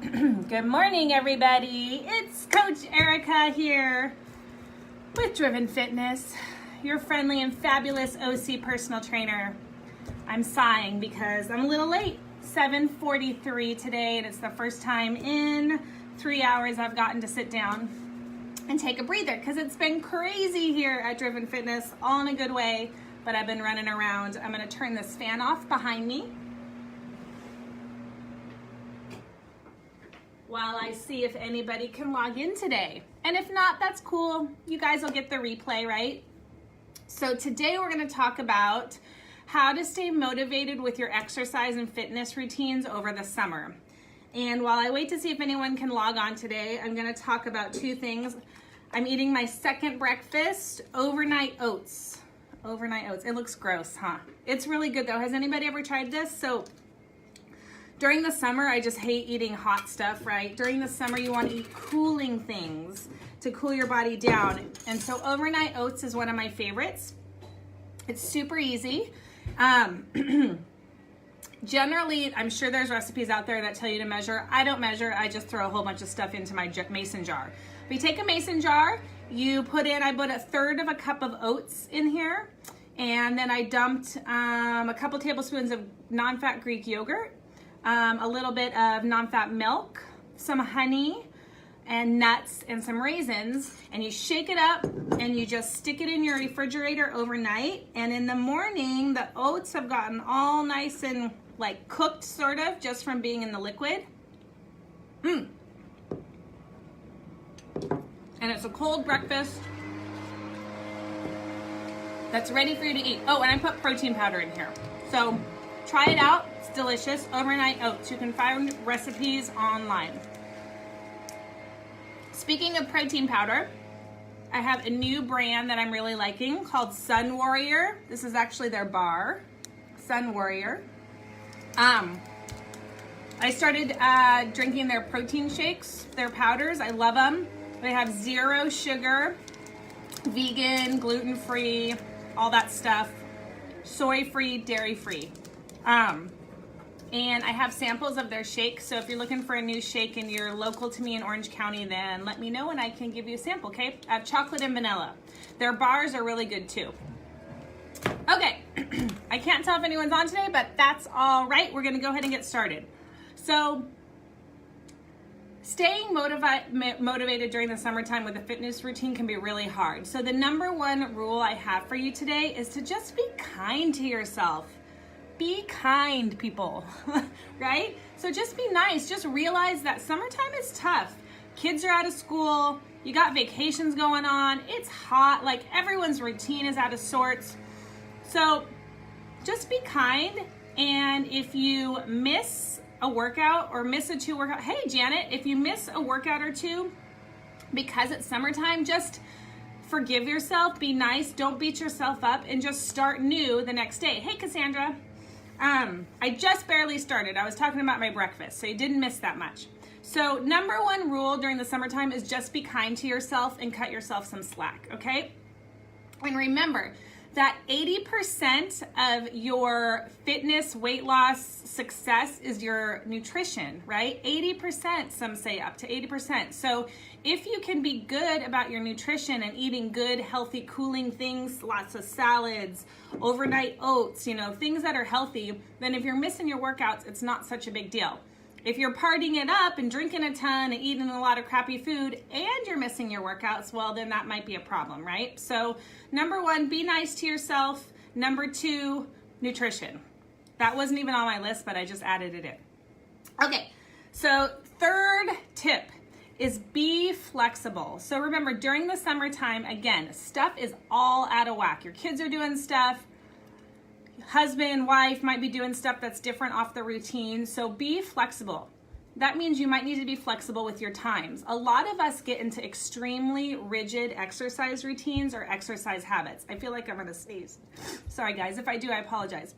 Good morning, everybody. It's Coach Erica here with Driven Fitness, your friendly and fabulous OC personal trainer. I'm sighing because I'm a little late, 7:43 today, and it's the first time in 3 hours I've gotten to sit down and take a breather because it's been crazy here at Driven Fitness, all in a good way, but I've been running around. I'm going to turn this fan off behind me while I see if anybody can log in today. And if not, that's cool. You guys will get the replay, right? So today we're gonna talk about how to stay motivated with your exercise and fitness routines over the summer. And while I wait to see if anyone can log on today, I'm gonna talk about two things. I'm eating my second breakfast, overnight oats. Overnight oats, it looks gross, huh? It's really good though. Has anybody ever tried this? So during the summer, I just hate eating hot stuff, right? During the summer, you want to eat cooling things to cool your body down. And so overnight oats is one of my favorites. It's super easy. Generally, I'm sure there's recipes out there that tell you to measure. I don't measure. I just throw a whole bunch of stuff into my mason jar. If you take a mason jar, I put a third of a cup of oats in here. And then I dumped a couple tablespoons of non-fat Greek yogurt, a little bit of non-fat milk, some honey and nuts and some raisins, and you shake it up and you just stick it in your refrigerator overnight. And in the morning, the oats have gotten all nice and like cooked sort of just from being in the liquid. And it's a cold breakfast that's ready for you to eat. Oh, and I put protein powder in here. So try it out. It's delicious. Overnight oats. You can find recipes online. Speaking of protein powder, I have a new brand that I'm really liking called Sun Warrior. This is actually their bar, Sun Warrior. I started drinking their protein shakes, their powders. I love them. They have 0 sugar, vegan, gluten-free, all that stuff, soy-free, dairy-free. And I have samples of their shakes, so if you're looking for a new shake and you're local to me in Orange County, then let me know and I can give you a sample, okay? I have chocolate and vanilla. Their bars are really good too. Okay, I can't tell if anyone's on today, but that's all right. We're gonna go ahead and get started. So, staying motivated during the summertime with a fitness routine can be really hard. So the number one rule I have for you today is to just be kind to yourself. Be kind, people, right? So just be nice. Just realize that summertime is tough. Kids are out of school. You got vacations going on. It's hot. Like everyone's routine is out of sorts. So just be kind. And if you miss a workout or miss a 2 workout, hey, Janet, if you miss a workout or 2 because it's summertime, just forgive yourself. Be nice. Don't beat yourself up and just start new the next day. Hey, Cassandra. I just barely started. I was talking about my breakfast, so you didn't miss that much. So number one rule during the summertime is just be kind to yourself and cut yourself some slack, okay? And remember that 80% of your fitness, weight loss, success is your nutrition, right? 80%, some say up to 80%. So if you can be good about your nutrition and eating good, healthy, cooling things, lots of salads, overnight oats, things that are healthy, then if you're missing your workouts, it's not such a big deal. If you're partying it up and drinking a ton and eating a lot of crappy food and you're missing your workouts, well, then that might be a problem, right? So number 1, be nice to yourself. Number 2, nutrition. That wasn't even on my list, but I just added it in. Okay, so third tip is be flexible. So remember, during the summertime, again, stuff is all out of whack. Your kids are doing stuff. Husband, wife might be doing stuff that's different off the routine. So be flexible. That means you might need to be flexible with your times. A lot of us get into extremely rigid exercise routines or exercise habits. I feel like I'm gonna sneeze. Sorry guys, if I do, I apologize.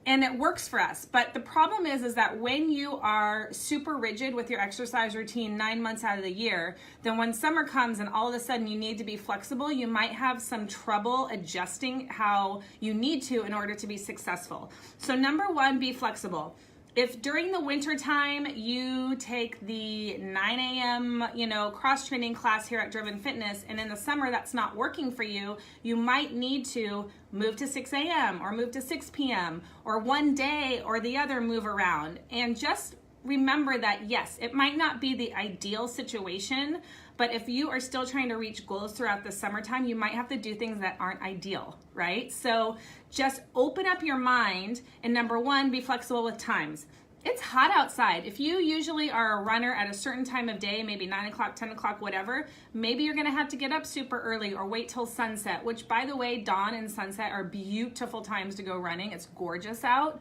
And it works for us. But the problem is that when you are super rigid with your exercise routine 9 months out of the year, then when summer comes and all of a sudden you need to be flexible, you might have some trouble adjusting how you need to in order to be successful. So number 1, be flexible. If during the winter time you take the 9 a.m., cross training class here at Driven Fitness, and in the summer that's not working for you, you might need to move to 6 a.m. or move to 6 p.m. or one day or the other move around. And just remember that, yes, it might not be the ideal situation, but if you are still trying to reach goals throughout the summertime, you might have to do things that aren't ideal, right? So just open up your mind, and number one, be flexible with times. It's hot outside. If you usually are a runner at a certain time of day, maybe 9 o'clock, 10 o'clock, whatever, maybe you're gonna have to get up super early or wait till sunset, which, by the way, dawn and sunset are beautiful times to go running. It's gorgeous out.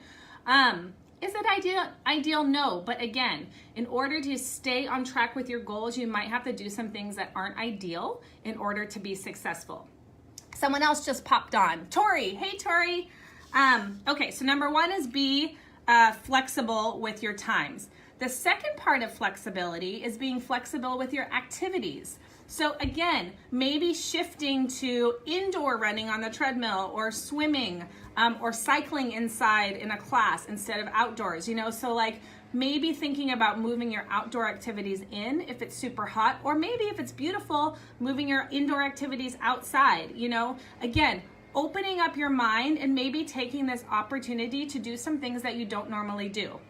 Is it ideal? No, but again, in order to stay on track with your goals, you might have to do some things that aren't ideal in order to be successful. Someone else just popped on. Tori, hey Tori. Okay, so number one is be flexible with your times. The second part of flexibility is being flexible with your activities. So again, maybe shifting to indoor running on the treadmill or swimming or cycling inside in a class instead of outdoors, so like maybe thinking about moving your outdoor activities in if it's super hot, or maybe if it's beautiful, moving your indoor activities outside, again, opening up your mind and maybe taking this opportunity to do some things that you don't normally do.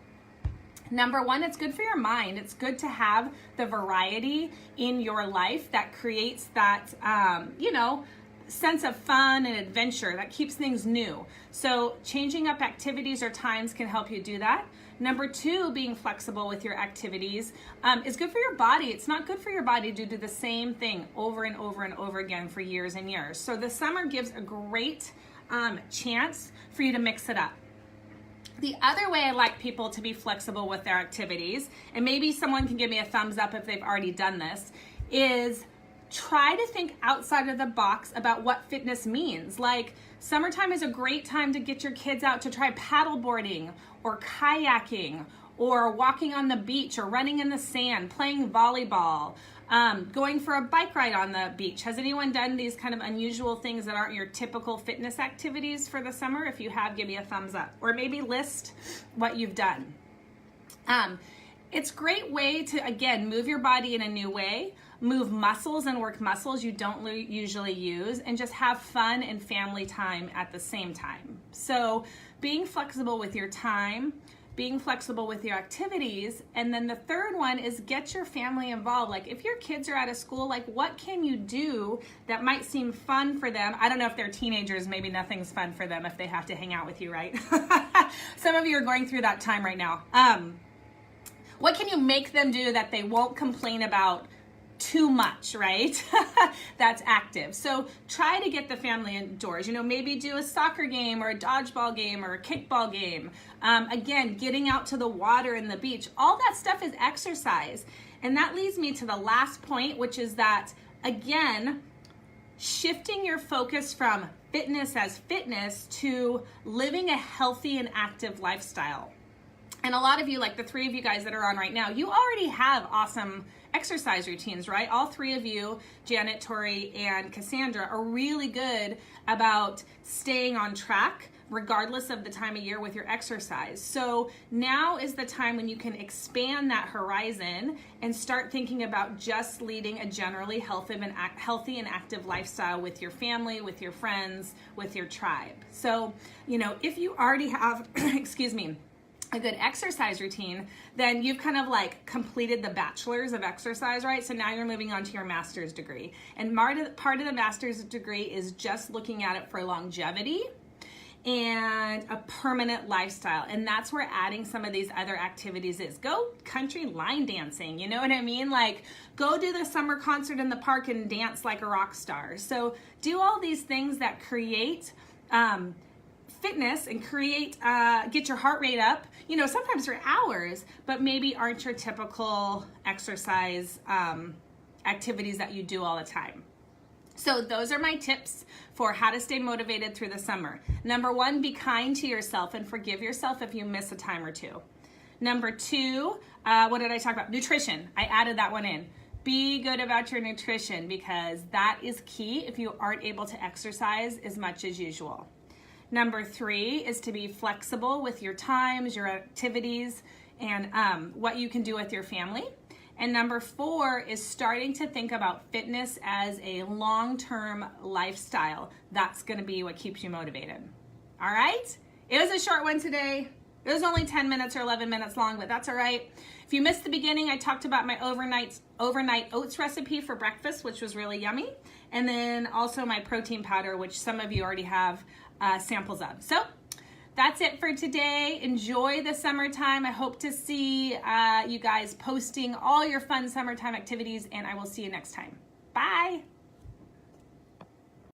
Number one, it's good for your mind. It's good to have the variety in your life that creates that, sense of fun and adventure that keeps things new. So changing up activities or times can help you do that. Number two, being flexible with your activities is good for your body. It's not good for your body to do the same thing over and over and over again for years and years. So the summer gives a great chance for you to mix it up. The other way I like people to be flexible with their activities, and maybe someone can give me a thumbs up if they've already done this, is try to think outside of the box about what fitness means. Like, summertime is a great time to get your kids out to try paddleboarding or kayaking or walking on the beach or running in the sand, playing volleyball, going for a bike ride on the beach. Has anyone done these kind of unusual things that aren't your typical fitness activities for the summer? If you have, give me a thumbs up, or maybe list what you've done. It's a great way to, again, move your body in a new way, move muscles and work muscles you don't usually use, and just have fun and family time at the same time. So being flexible with your time, being flexible with your activities, and then the third one is get your family involved. Like, if your kids are out of school, like, what can you do that might seem fun for them? I don't know if they're teenagers, maybe nothing's fun for them if they have to hang out with you, right? Some of you are going through that time right now. What can you make them do that they won't complain about too much, right? That's active. So try to get the family indoors. Maybe do a soccer game or a dodgeball game or a kickball game. Again, getting out to the water and the beach. All that stuff is exercise. And that leads me to the last point, which is that, again, shifting your focus from fitness as fitness to living a healthy and active lifestyle. And a lot of you, like the three of you guys that are on right now, you already have awesome exercise routines, right? All three of you, Janet, Tori, and Cassandra, are really good about staying on track regardless of the time of year with your exercise. So now is the time when you can expand that horizon and start thinking about just leading a generally healthy and active lifestyle with your family, with your friends, with your tribe. So, if you already have, a good exercise routine, then you've kind of like completed the bachelor's of exercise, right? So now you're moving on to your master's degree. And part of the master's degree is just looking at it for longevity and a permanent lifestyle. And that's where adding some of these other activities is. Go country line dancing, you know what I mean? Like, go do the summer concert in the park and dance like a rock star. So do all these things that create fitness and get your heart rate up, sometimes for hours, but maybe aren't your typical exercise activities that you do all the time. So those are my tips for how to stay motivated through the summer. Number one, be kind to yourself and forgive yourself if you miss a time or two. Number two, what did I talk about? Nutrition. I added that one in. Be good about your nutrition because that is key if you aren't able to exercise as much as usual. Number 3 is to be flexible with your times, your activities, and what you can do with your family. And number 4 is starting to think about fitness as a long-term lifestyle. That's going to be what keeps you motivated. All right? It was a short one today. It was only 10 minutes or 11 minutes long, but that's all right. If you missed the beginning, I talked about my overnight oats recipe for breakfast, which was really yummy. And then also my protein powder, which some of you already have samples of. So that's it for today. Enjoy the summertime. I hope to see you guys posting all your fun summertime activities, and I will see you next time. Bye.